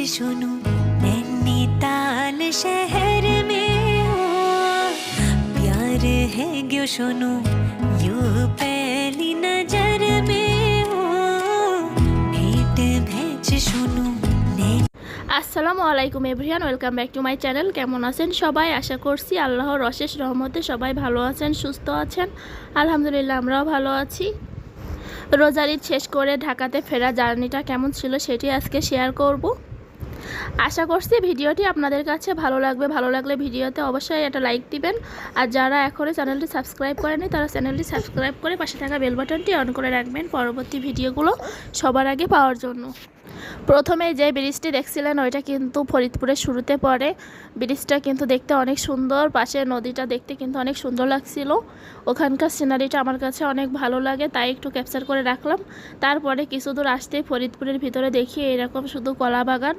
सुनो नैनीताल शहर में हो प्यार है क्यों सुनो यूं पहली नजर में हो भेंट भेज सुनो আসসালামু আলাইকুম everyone, welcome back to my channel. কেমন আছেন সবাই? আশা করছি আল্লাহর অশেষ রহমতে সবাই ভালো আছেন, সুস্থ আছেন। আলহামদুলিল্লাহ আমরাও ভালো আছি। রোজার ঈদ শেষ করে ঢাকাতে ফেরা জার্নিটা কেমন ছিল সেটি আজকে শেয়ার করব। আশা করছি ভিডিওটি আপনাদের কাছে ভালো লাগবে। ভালো লাগলে ভিডিওতে অবশ্যই একটা লাইক দিবেন, আর যারা এখনও চ্যানেলটি সাবস্ক্রাইব করেনি তারা চ্যানেলটি সাবস্ক্রাইব করে পাশে থাকা বেল বাটনটি অন করে রাখবেন পরবর্তী ভিডিওগুলো সবার আগে পাওয়ার জন্য। প্রথমে যে ব্রিজটি দেখছিলেন ওইটা কিন্তু ফরিদপুরের শুরুতে পড়ে। ব্রিজটা কিন্তু দেখতে অনেক সুন্দর, পাশে নদীটা দেখতে কিন্তু অনেক সুন্দর লাগছিল। ওখানকার সিনারিটা আমার কাছে অনেক ভালো লাগে, তাই একটু ক্যাপচার করে রাখলাম। তারপরে কিছু দূর আসতেই ফরিদপুরের ভিতরে দেখি এরকম শুধু কলা বাগান,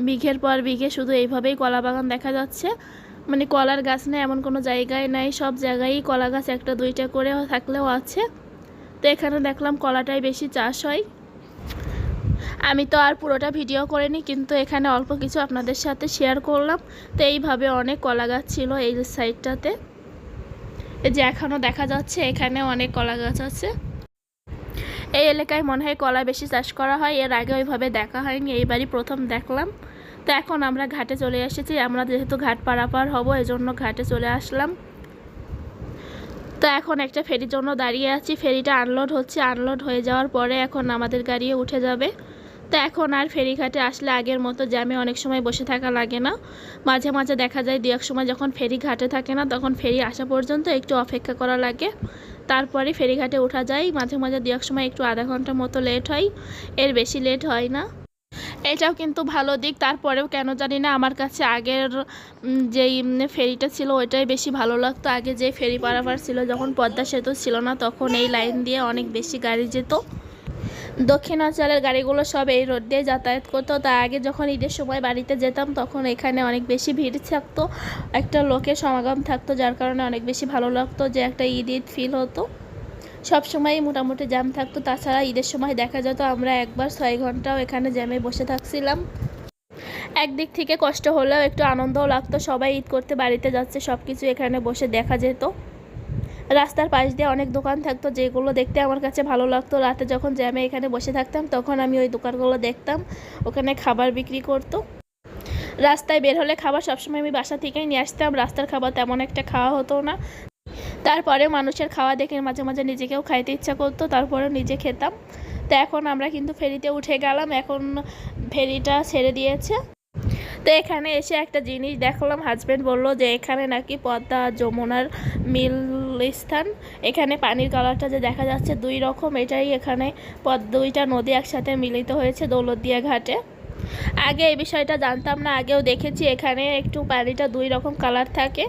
বিঘের পর বিঘে শুধু এইভাবেই কলা বাগান দেখা যাচ্ছে। মানে কলার গাছ নেই এমন কোনো জায়গায় নাই, সব জায়গায়ই কলা গাছ একটা দুইটা করে থাকলেও আছে। তো এখানে দেখলাম কলাটাই বেশি চাষ হয়। আমি তো আর পুরোটা ভিডিও করিনি, কিন্তু এখানে অল্প কিছু আপনাদের সাথে শেয়ার করলাম। তো এইভাবে অনেক কলা গাছ ছিল এই সাইডটাতে, এই যে এখনও দেখা যাচ্ছে এখানে অনেক কলা গাছ আছে। এই এলাকায় মনে হয় কলা বেশি চাষ করা হয়, এর আগে ওইভাবে দেখা হয়নি, এইবারই প্রথম দেখলাম। তো এখন আমরা ঘাটে চলে এসেছি, আমরা যেহেতু ঘাট পারাপার হব এজন্য ঘাটে চলে আসলাম। তো এখন একটা ফেরির জন্য দাঁড়িয়ে আছি, ফেরিটা আনলোড হচ্ছে, আনলোড হয়ে যাওয়ার পরে এখন আমাদের গাড়িও উঠে যাবে। তো এখন আর ফেরিঘাটে আসলে আগের মতো জ্যামে অনেক সময় বসে থাকা লাগে না। মাঝে মাঝে দেখা যায় দু এক সময় যখন ফেরি ঘাটে থাকে না তখন ফেরি আসা পর্যন্ত একটু অপেক্ষা করা লাগে, তারপরে ফেরিঘাটে ওঠা যায়। মাঝে মাঝে দু এক সময় একটু আধা ঘন্টা মতো লেট হয়, এর বেশি লেট হয় না। এটাও কিন্তু ভালো দিক। তারপরেও কেন জানি না আমার কাছে আগের যেই ফেরিটা ছিল ওইটাই বেশি ভালো লাগতো। আগে যে ফেরি পারাপার ছিল যখন পদ্মা সেতু ছিল না তখন এই লাইন দিয়ে অনেক বেশি গাড়ি যেত। দক্ষিণাঞ্চলের গাড়িগুলো সব এই রোড দিয়ে যাতায়াত করতো। তা আগে যখন ঈদের সময় বাড়িতে যেতাম তখন এখানে অনেক বেশি ভিড় থাকতো, একটা লোকের সমাগম থাকতো, যার কারণে অনেক বেশি ভালো লাগতো, যে একটা ঈদ ঈদ ফিল হতো। সব সময়ই মোটামুটি জ্যাম থাকতো। তাছাড়া ঈদের সময় দেখা যেত আমরা একবার 6 ঘন্টাও এখানে জ্যামে বসে থাকছিলাম। একদিক থেকে কষ্ট হলেও একটু আনন্দও লাগতো, সবাই ঈদ করতে বাড়িতে যাচ্ছে, সব কিছু এখানে বসে দেখা যেত। রাস্তার পাশ দিয়ে অনেক দোকান থাকতো যেগুলো দেখতে আমার কাছে ভালো লাগতো। রাতে যখন জ্যামে এখানে বসে থাকতাম তখন আমি ওই দোকানগুলো দেখতাম, ওখানে খাবার বিক্রি করতো। রাস্তায় বের হলে খাবার সবসময় আমি বাসা থেকেই নিয়ে আসতাম, রাস্তার খাবার তেমন একটা খাওয়া হতো না। তারপরে মানুষের খাওয়া দেখে মাঝে মাঝে নিজেকেও খাইতে ইচ্ছা করতো, তারপরেও নিজে খেতাম। তো এখন আমরা কিন্তু ফেরিতে উঠে গেলাম, এখন ফেরিটা ছেড়ে দিয়েছে। তো এখানে এসে একটা জিনিস দেখলাম, হাজব্যান্ড বলল যে এখানে নাকি পদ্মা যমুনার মিল স্থান। এখানে পানির কালারটা যে দেখা যাচ্ছে দুই রকম, এটাই এখানে দুইটা নদী একসাথে মিলিত হয়েছে দৌলতদিয়া ঘাটে। আগে এই বিষয়টা জানতাম না, আগেও দেখেছি এখানে একটু পানিটা দুই রকম কালার থাকে।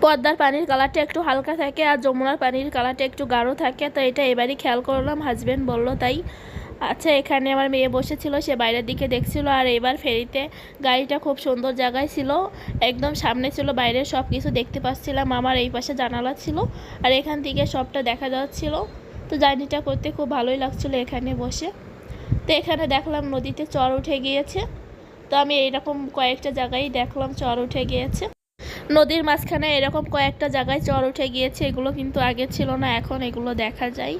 পদ্মার পানির কালারটা একটু হালকা থাকে আর যমুনার পানির কালারটা একটু গাঢ় থাকে। তো এটা এবারই খেয়াল করলাম, হাজব্যান্ড বলল তাই। আচ্ছা, এখানে আমার মেয়ে বসেছিল, সে বাইরের দিকে দেখছিল। আর এবার ফেরিতে গাড়িটা খুব সুন্দর জায়গায় ছিল, একদম সামনে ছিল, বাইরের সব কিছু দেখতে পাচ্ছিলাম। আমার এই পাশে জানালা ছিল আর এখান থেকে সবটা দেখা যাচ্ছিল। তো জার্নিটা করতে খুব ভালোই লাগছিল এখানে বসে। তো এখানে দেখলাম নদীতে চর উঠে গিয়েছে। তো আমি এইরকম কয়েকটা জায়গায় দেখলাম চর উঠে গিয়েছে, নদীর মাঝখানে এরকম কয়েকটা জায়গায় চর উঠে গিয়েছে। এগুলো কিন্তু আগে ছিল না, এখন এগুলো দেখা যায়।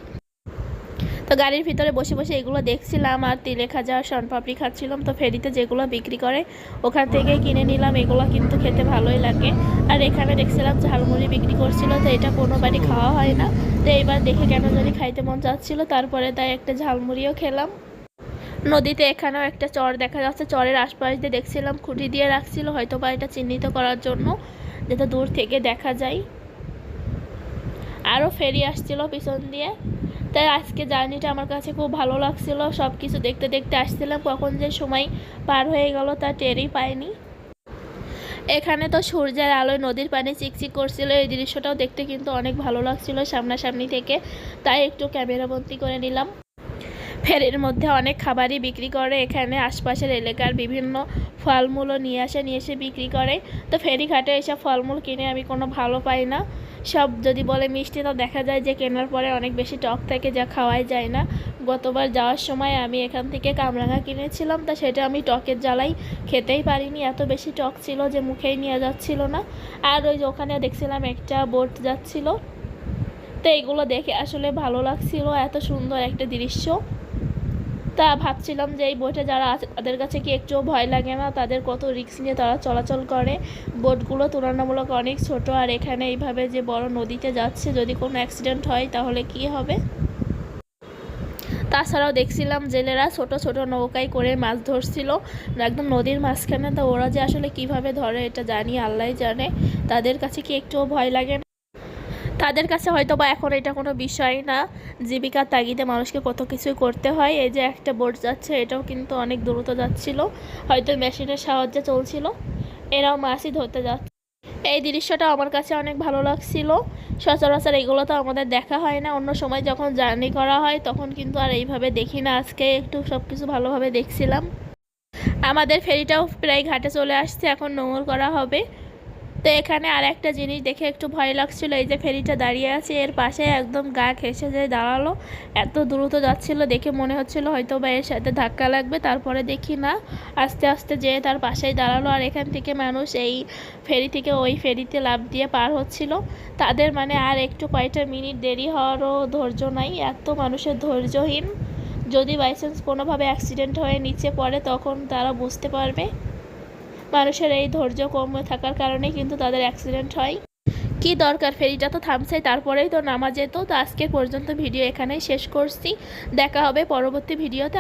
তো গাড়ির ভিতরে বসে বসে এগুলো দেখছিলাম আর তিলে খাজা আর শনপাপড়ি খাচ্ছিলাম। তো ফেরিতে যেগুলো বিক্রি করে ওখান থেকে কিনে নিলাম, এগুলো কিন্তু খেতে ভালোই লাগে। আর এখানে দেখছিলাম ঝালমুড়ি বিক্রি করছিল, তো এটা কোনো বাড়ি খাওয়া হয় না, তো এইবার দেখে কেন জানি খাইতে মন চাচ্ছিল, তারপরে তাই একটা ঝালমুড়িও খেলাম। নদীতে এখানেও একটা চর দেখা যাচ্ছে, চরের আশপাশ দিয়ে দেখছিলাম খুঁটি দিয়ে রাখছিল, হয়তো বা এটা চিহ্নিত করার জন্য যাতে দূর থেকে দেখা যায়। আরও ফেরি আসছিল পিছন দিয়ে। তাই আজকে জার্নিটা আমার কাছে খুব ভালো লাগছিল, সব কিছু দেখতে দেখতে আসছিলাম, কখন যে সময় পার হয়ে গেল তা টেরই পাইনি। এখানে তো সূর্যের আলোয় নদীর পানি চিকচিক করছিল, এই দৃশ্যটাও দেখতে কিন্তু অনেক ভালো লাগছিল সামনাসামনি থেকে, তাই একটু ক্যামেরাবন্দি করে নিলাম। ফেরির মধ্যে অনেক খাবারই বিক্রি করে, এখানে আশপাশের এলাকার বিভিন্ন ফলমূলও নিয়ে এসে বিক্রি করে। তো ফেরিঘাটে এসব ফলমূল কিনে আমি কোনো ভালো পাই না, সব যদি বলে মিষ্টি, তো দেখা যায় যে কেনার পরে অনেক বেশি টক থাকে, যা খাওয়াই যায় না। গতবার যাওয়ার সময় আমি এখান থেকে কামরাঙা কিনেছিলাম, তা সেটা আমি টকের জ্বালাই খেতেই পারিনি, এত বেশি টক ছিল যে মুখেই নিয়ে যাচ্ছিল না। আর ওই যে ওখানে দেখছিলাম একটা বোট যাচ্ছিল, তো এগুলো দেখে আসলে ভালো লাগছিল, এত সুন্দর একটা দৃশ্য। তা ভাবছিলাম যে এই বোটে যারা আছে তাদের কাছে কি একটুও ভয় লাগে না, তাদের কত রিস্ক নিয়ে তারা চলাচল করে। বোটগুলো তুলনামূলক অনেক ছোট, আর এখানে এইভাবে যে বড় নদীতে যাচ্ছে, যদি কোনো অ্যাক্সিডেন্ট হয় তাহলে কি হবে। তাছাড়াও দেখছিলাম জেলেরা ছোট ছোট নৌকায় করে মাছ ধরছিল একদম নদীর মাঝখানে। তো ওরা যে আসলে কিভাবে ধরে এটা জানি, আল্লাহই জানে। তাদের কাছে কি একটুও ভয় লাগে না? তাদের কাছে হয়তো বা এখন এটা কোনো বিষয় না, জীবিকার তাগিদে মানুষকে কত কিছুই করতে হয়। এই যে একটা বোট যাচ্ছে, এটাও কিন্তু অনেক দ্রুত যাচ্ছিল, হয়তো মেশিনের সাহায্যে চলছিল। এরাও মাছই ধরতে যাচ্ছে। এই দৃশ্যটা আমার কাছে অনেক ভালো লাগছিল। সচরাচর এগুলো তো আমাদের দেখা হয় না, অন্য সময় যখন জার্নি করা হয় তখন কিন্তু আর এইভাবে দেখি না। আজকে একটু সব কিছু ভালোভাবে দেখছিলাম। আমাদের ফেরিটাও প্রায় ঘাটে চলে আসছে, এখন নোঙর করা হবে। তো এখানে আর একটা জিনিস দেখে একটু ভয় লাগছিল, এই যে ফেরিটা দাঁড়িয়ে আছে এর পাশে একদম গা ঘেঁষে যে দাঁড়ালো, এত দ্রুত যাচ্ছিল, দেখে মনে হচ্ছিল হয়তো বা এর সাথে ধাক্কা লাগবে। তারপরে দেখি না, আস্তে আস্তে যেয়ে তার পাশেই দাঁড়ালো। আর এখান থেকে মানুষ এই ফেরি থেকে ওই ফেরিতে লাফ দিয়ে পার হচ্ছিল। তাদের মানে আর একটু কয়টা মিনিট দেরি হওয়ারও ধৈর্য নাই, এত মানুষের ধৈর্যহীন। যদি বাইচান্স কোনোভাবে অ্যাক্সিডেন্ট হয়ে নিচে পড়ে তখন তারা বুঝতে পারবে। মানুষের এই ধৈর্য কম থাকার কারণে কিন্তু তাদের অ্যাক্সিডেন্ট হয়। কি দরকার, ফেরিটা তো থামছে, তারপরেই তো নামা যেত। তো আজকের পর্যন্ত ভিডিও এখানেই শেষ করছি, দেখা হবে পরবর্তী ভিডিওতে।